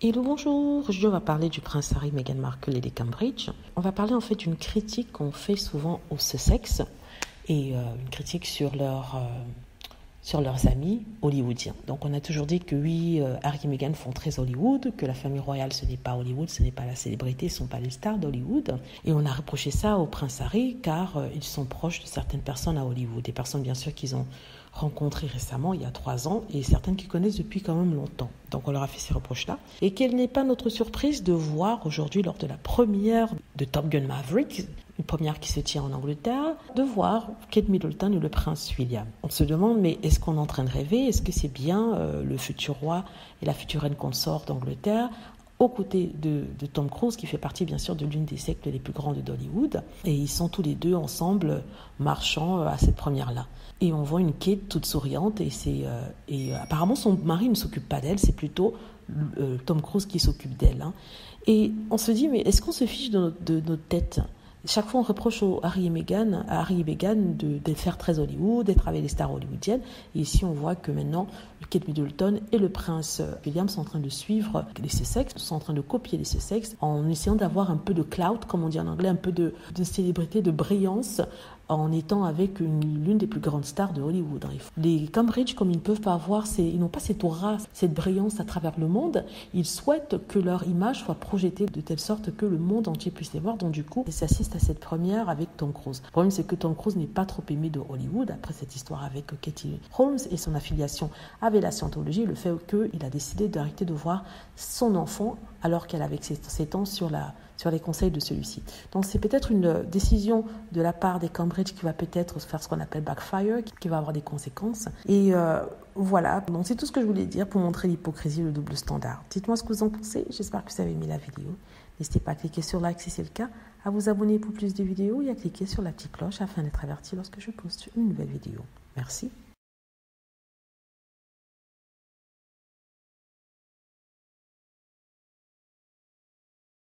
Hello, bonjour. Aujourd'hui, on va parler du prince Harry, Meghan Markle et des Cambridge. On va parler en fait d'une critique qu'on fait souvent au Sussex et une critique sur leurs amis hollywoodiens. Donc on a toujours dit que oui, Harry et Meghan font très Hollywood, que la famille royale ce n'est pas Hollywood, ce n'est pas la célébrité, ce ne sont pas les stars d'Hollywood. Et on a reproché ça au prince Harry car ils sont proches de certaines personnes à Hollywood, des personnes bien sûr qu'ils ont rencontrées récemment, il y a 3 ans, et certaines qu'ils connaissent depuis quand même longtemps. Donc on leur a fait ces reproches-là. Et quelle n'est pas notre surprise de voir aujourd'hui, lors de la première de Top Gun Maverick, une première qui se tient en Angleterre, de voir Kate Middleton et le prince William. On se demande, mais est-ce qu'on est en train de rêver? Est-ce que c'est bien le futur roi et la future reine consort d'Angleterre aux côtés de Tom Cruise, qui fait partie bien sûr de l'une des sectes les plus grandes d'Hollywood. Et ils sont tous les deux ensemble marchant à cette première-là. Et on voit une Kate toute souriante et apparemment son mari ne s'occupe pas d'elle, c'est plutôt Tom Cruise qui s'occupe d'elle. Et on se dit, mais est-ce qu'on se fiche de notre tête? Chaque fois, on reproche à Harry et Meghan de faire très Hollywood, d'être avec les stars hollywoodiennes. Et ici, on voit que maintenant, Kate Middleton et le prince William sont en train de suivre les Sussex, sont en train de copier les Sussex, en essayant d'avoir un peu de clout, comme on dit en anglais, un peu de célébrité, de brillance, en étant avec l'une des plus grandes stars de Hollywood. Les Cambridge, comme ils ne peuvent pas avoir, ils n'ont pas cette aura, cette brillance à travers le monde, ils souhaitent que leur image soit projetée de telle sorte que le monde entier puisse les voir. Donc du coup, ils s'assistent à cette première avec Tom Cruise. Le problème, c'est que Tom Cruise n'est pas trop aimé de Hollywood, après cette histoire avec Katie Holmes et son affiliation avec la Scientologie, le fait qu'il a décidé d'arrêter de voir son enfant alors qu'elle avait 7 ans sur les conseils de celui-ci. Donc c'est peut-être une décision de la part des Cambridge qui va peut-être faire ce qu'on appelle backfire, qui va avoir des conséquences. Et voilà, donc c'est tout ce que je voulais dire pour montrer l'hypocrisie et le double standard. Dites-moi ce que vous en pensez, j'espère que vous avez aimé la vidéo. N'hésitez pas à cliquer sur like si c'est le cas, à vous abonner pour plus de vidéos et à cliquer sur la petite cloche afin d'être averti lorsque je poste une nouvelle vidéo. Merci.